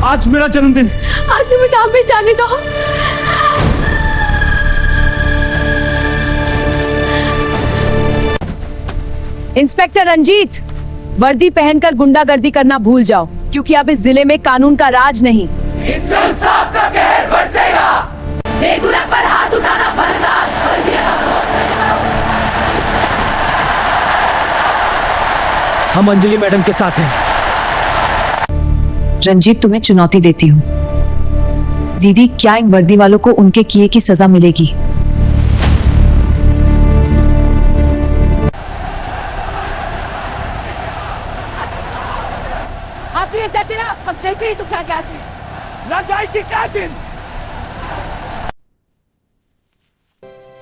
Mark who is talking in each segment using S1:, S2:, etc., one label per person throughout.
S1: आज मेरा जन्मदिन।
S2: आज मुझे आप भी जाने दो। इंस्पेक्टर रंजीत, वर्दी पहनकर गुंडागर्दी करना भूल जाओ, क्योंकि अब इस जिले में कानून का राज नहीं।
S3: इस इंसाफ का कहर बरसेगा, बेगुनाह पर हाथ उठाना बंद कर दिया।
S1: हम अंजलि मैडम के साथ हैं।
S2: रंजीत, तुम्हें चुनौती देती हूँ। दीदी, क्या इन वर्दी वालों को उनके किए की सजा मिलेगी?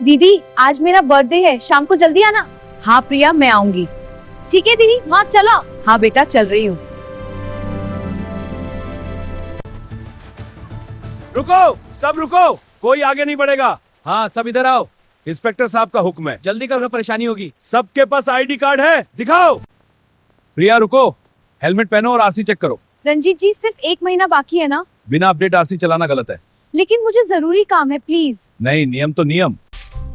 S4: दीदी, आज मेरा बर्थडे है, शाम को जल्दी आना।
S2: हाँ प्रिया, मैं आऊंगी।
S4: ठीक है दीदी, हाँ चलो।
S2: हाँ बेटा, चल रही हूँ।
S5: रुको, सब रुको, कोई आगे नहीं बढ़ेगा। हाँ, सब इधर आओ। इंस्पेक्टर साहब का हुक्म है। जल्दी करो, परेशानी होगी। सबके पास आईडी कार्ड है, दिखाओ। प्रिया रुको, हेलमेट पहनो और आरसी चेक करो।
S4: रंजीत जी, सिर्फ 1 महीना बाकी है ना?
S5: बिना अपडेट आरसी चलाना गलत है।
S4: लेकिन मुझे जरूरी काम है, प्लीज।
S5: नहीं, नियम तो नियम।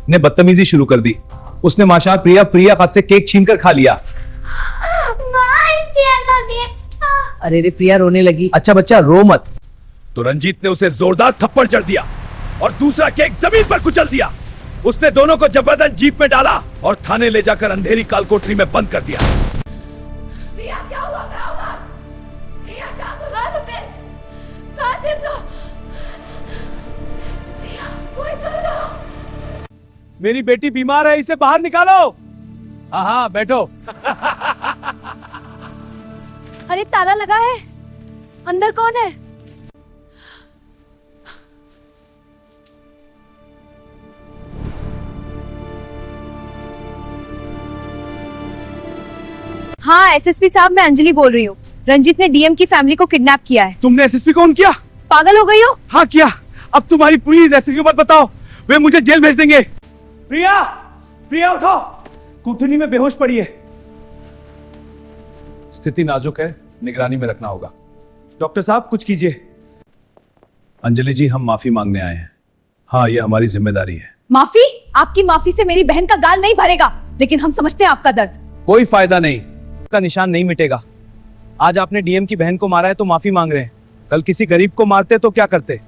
S5: ने बदतमीजी शुरू कर दी। उसने माशाल्लाह प्रिया हाथ से केक छीन कर खा लिया।
S2: अरे रे, प्रिया रोने लगी।
S5: अच्छा बच्चा, रो मत। तो रंजीत ने उसे जोरदार थप्पड़ जड़ दिया और दूसरा केक जमीन पर कुचल दिया। उसने दोनों को जबरदस्त जीप में डाला और थाने ले जाकर अंधेरी कालकोठरी में बंद कर दिया।
S3: प्रिया, क्या हुआ? प्रिया, शांत हो जाओ प्लीज। साजिद दो। प्रिया, कोई सुन लो।
S5: मेरी बेटी बीमार है, इसे बाहर निकालो। हाँ हाँ, बैठो।
S4: अरे ताला लगा है, अंदर कौन है? हाँ एसएसपी साहब, मैं अंजलि बोल रही हूँ। रंजीत ने डीएम की फैमिली को किडनैप किया है।
S5: तुमने एसएसपी को ऑन किया?
S4: पागल हो गई हो?
S5: हाँ किया। अब तुम्हारी पुलिस ऐसे क्यों मत बताओ, वे मुझे जेल भेज देंगे। प्रिया उठो, कोठरी में बेहोश पड़ी है। स्थिति नाजुक है, निगरानी में रखना होगा। डॉक्टर साहब कुछ कीजिए। अंजलि जी, हम माफी मांगने आए हैं। हाँ, ये हमारी जिम्मेदारी है।
S2: माफी? आपकी माफी से मेरी बहन का गाल नहीं भरेगा, लेकिन हम समझते हैं आपका दर्द।
S5: कोई फायदा नहीं, का निशान नहीं मिटेगा। आज आपने डीएम की बहन को मारा है तो माफी मांग रहे हैं। कल किसी गरीब को मारते तो क्या करते?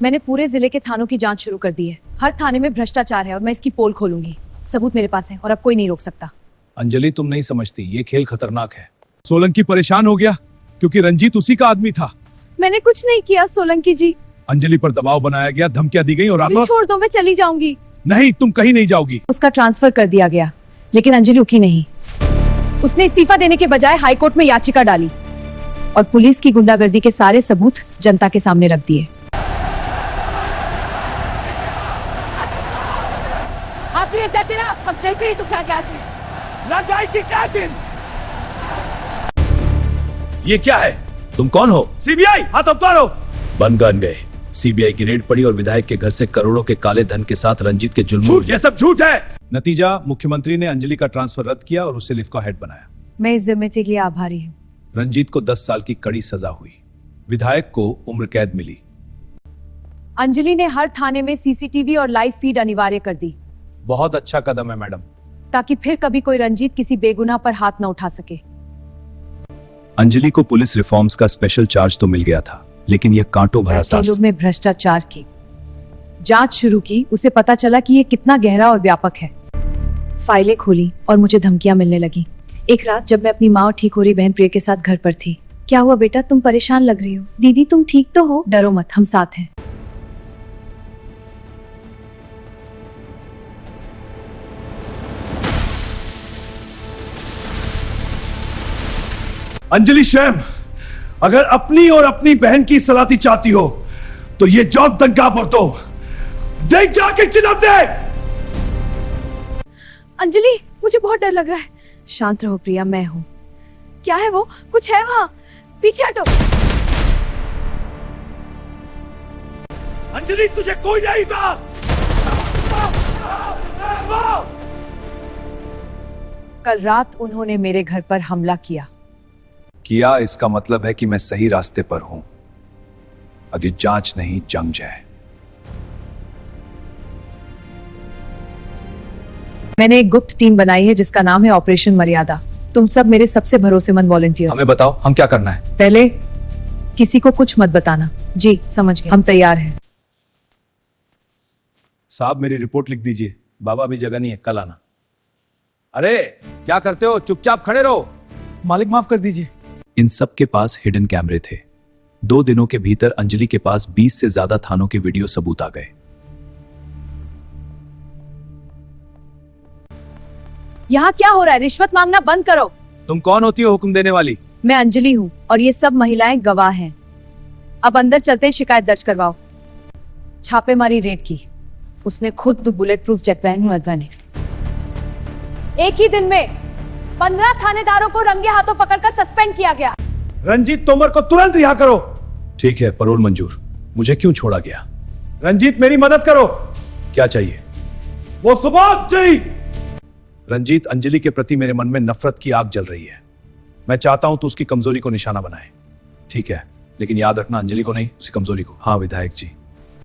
S2: मैंने पूरे जिले के थानों की जांच शुरू कर दी है। हर थाने में भ्रष्टाचार है और मैं इसकी पोल खोलूंगी। सबूत मेरे पास है और अब कोई नहीं रोक सकता।
S5: अंजलि, तुम नहीं समझती, ये खेल खतरनाक है। सोलंकी परेशान हो गया क्योंकि रंजीत उसी का आदमी था।
S4: मैंने कुछ नहीं किया सोलंकी जी।
S5: अंजलि पर दबाव बनाया गया, धमकियां दी गई और
S4: छोड़ दो, मैं चली जाऊंगी।
S5: नहीं, तुम कहीं नहीं जाओगी।
S2: उसका ट्रांसफर कर दिया गया, लेकिन अंजलि रुकी नहीं। उसने इस्तीफा देने के बजाय हाईकोर्ट में याचिका डाली और पुलिस की गुंडागर्दी के सारे सबूत जनता के सामने रख दिए।
S5: ये क्या है? तुम कौन हो? सीबीआई, हाथ उतारो। बन गए। सीबीआई की रेड पड़ी और विधायक के घर से करोड़ों के काले धन के साथ रंजीत के जुल्म। ये सब झूठ है। नतीजा, मुख्यमंत्री ने अंजलि का ट्रांसफर रद्द किया और उसे लिफ्ट का हेड बनाया।
S2: मैं इस जिम्मेदारी के लिए आभारी हूँ।
S5: रंजीत को 10 साल की कड़ी सजा हुई, विधायक को उम्र कैद मिली।
S2: अंजलि ने हर थाने में सीसीटीवी और लाइव फीड अनिवार्य कर दी।
S5: बहुत अच्छा कदम है मैडम,
S2: ताकि फिर कभी कोई रंजीत किसी बेगुनाह पर हाथ न उठा सके।
S5: अंजलि को पुलिस रिफॉर्म्स का स्पेशल चार्ज तो मिल गया था, लेकिन यह कांटों भरा था।
S2: में भ्रष्टाचार की जांच शुरू की। उसे पता चला कि यह कितना गहरा और व्यापक है। फाइलें खोली और मुझे धमकियां मिलने लगी। एक रात जब मैं अपनी माँ और ठीक हो रही बहन प्रिया के साथ घर पर थी।
S4: क्या हुआ बेटा, तुम परेशान लग रही हो? दीदी तुम ठीक तो हो?
S2: डरो मत, हम साथ हैं।
S5: अंजलि शैम, अगर अपनी और अपनी बहन की सलाती चाहती हो तो ये जॉब दंगा पर दो। देख जाके चिल्लाते।
S4: अंजलि, मुझे बहुत डर लग रहा है।
S2: शांत रहो प्रिया, मैं हूँ।
S4: क्या है वो? कुछ है वहाँ, पीछे हटो।
S5: अंजलि, तुझे कोई नहीं बस।
S2: कल रात उन्होंने मेरे घर पर हमला किया।
S6: किया इसका मतलब है कि मैं सही रास्ते पर हूं। अब ये जांच नहीं जंग है।
S2: मैंने एक गुप्त टीम बनाई है जिसका नाम है ऑपरेशन मर्यादा। तुम सब मेरे सबसे भरोसेमंद वॉलंटियर्स।
S6: हमें बताओ हम क्या करना है।
S2: पहले किसी को कुछ मत बताना। जी समझ गए, हम तैयार हैं।
S5: साहब मेरी रिपोर्ट लिख दीजिए। बाबा अभी जगह नहीं है, कल आना। अरे क्या करते हो, चुपचाप खड़े रहो।
S1: मालिक माफ कर दीजिए।
S6: इन सब के पास हिडन कैमरे थे। 2 दिनों के भीतर अंजलि के पास 20 से ज्यादा थानों के वीडियो सबूत आ गए।
S2: यहाँ क्या हो रहा है? रिश्वत मांगना बंद करो।
S5: तुम कौन होती हो हुक्म देने वाली?
S2: मैं अंजलि हूँ और ये सब महिलाएं गवाह हैं। अब अंदर चलते हैं, शिकायत दर्ज करवाओ। छापेमारी रेड की। उसने खुद बुलेट प्रूफ जेट पहने। एक ही दिन में 15 थानेदारों को रंगे हाथों पकड़कर सस्पेंड किया गया।
S5: रंजीत तोमर को तुरंत रिहा करो। ठीक है, पैरोल मंजूर। मुझे क्यों छोड़ा गया? रंजीत मेरी मदद करो। क्या चाहिए? वो सबूत चाहिए। रंजीत, अंजलि के प्रति मेरे मन में नफरत की आग जल रही है। मैं चाहता हूं तो उसकी कमजोरी को निशाना बनाए। ठीक है, लेकिन याद रखना अंजलि को नहीं, उसकी कमजोरी को। हाँ विधायक जी।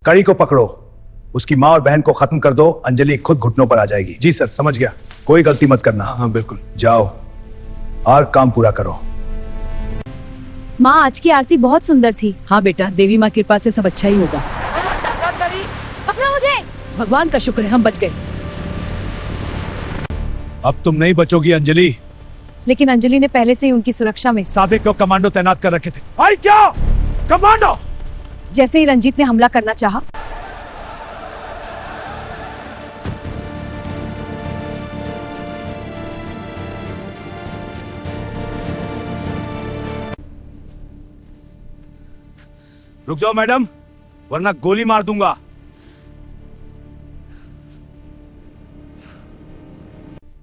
S5: कड़ी को पकड़ो, उसकी मां और बहन को खत्म कर दो। अंजलि खुद घुटनों पर आ जाएगी। जी सर, समझ गया। कोई गलती मत करना। हाँ बिल्कुल। जाओ और काम पूरा करो।
S4: माँ आज की आरती बहुत सुंदर थी।
S2: हाँ बेटा, देवी माँ कृपा से सब अच्छा ही होगा।
S4: पकड़ो मुझे।
S2: भगवान का शुक्र है हम बच गए।
S5: अब तुम नहीं बचोगी अंजलि।
S2: लेकिन अंजलि ने पहले से ही उनकी सुरक्षा में
S5: सादिक को कमांडो तैनात कर रखे थे। आई क्या कमांडो?
S2: जैसे ही रंजीत ने हमला करना चाहा,
S5: रुक जाओ मैडम, वरना गोली मार दूंगा।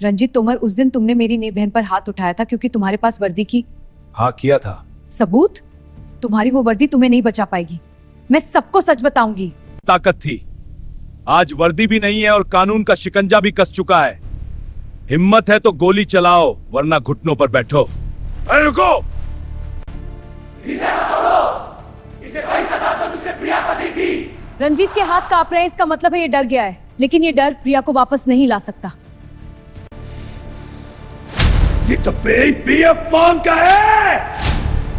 S2: रंजीत तोमर, उस दिन तुमने मेरी नई बहन पर हाथ उठाया था क्योंकि तुम्हारे पास वर्दी की
S5: हाँ किया था।
S2: सबूत? तुम्हारी वो वर्दी तुम्हें नहीं बचा पाएगी। मैं सबको सच बताऊंगी।
S5: ताकत थी, आज वर्दी भी नहीं है और कानून का शिकंजा भी कस चुका है। हिम्मत है तो गोली चलाओ, वरना घुटनों पर बैठो। अरे रुको, इसे वही सजा दो जिसने प्रिया को दी थी।
S2: रंजीत के हाथ कांप रहे हैं, इसका मतलब है ये डर गया है। लेकिन ये डर प्रिया को वापस नहीं ला सकता।
S5: ये तो मेरी भी अपमान का है।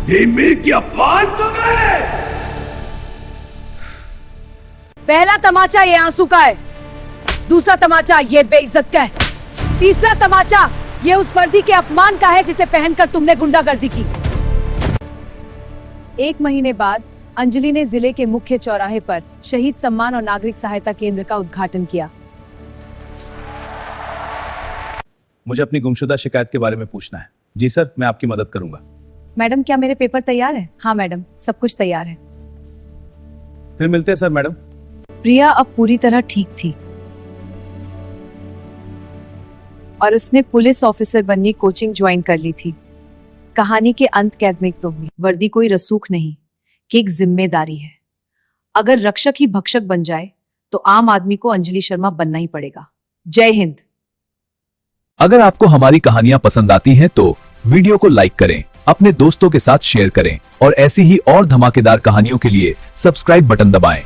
S5: ये मेरी की अपमान तो है।
S2: पहला तमाचा ये आंसू का है, दूसरा तमाचा ये बेइज्जत का है, तीसरा तमाचा ये उस वर्दी के अपमान का है जिसे पहनकर तुमने गुंडागर्दी की। 1 महीने बाद अंजलि ने जिले के मुख्य चौराहे पर शहीद सम्मान और नागरिक सहायता केंद्र का उद्घाटन किया।
S5: मुझे अपनी गुमशुदा शिकायत के बारे में पूछना है। जी सर, मैं आपकी मदद करूंगा।
S2: मैडम, क्या मेरे पेपर तैयार है? हाँ मैडम, सब कुछ तैयार है।
S5: फिर मिलते हैं सर। मैडम,
S2: प्रिया अब पूरी तरह ठीक थी और उसने पुलिस ऑफिसर बनने कोचिंग ज्वाइन कर ली थी। कहानी के अंत कैद में तुम वर्दी कोई रसूख नहीं कि एक जिम्मेदारी है। अगर रक्षक ही भक्षक बन जाए तो आम आदमी को अंजलि शर्मा बनना ही पड़ेगा। जय हिंद।
S6: अगर आपको हमारी कहानियां पसंद आती हैं तो वीडियो को लाइक करें, अपने दोस्तों के साथ शेयर करें और ऐसी ही और धमाकेदार कहानियों के लिए सब्सक्राइब बटन दबाएं।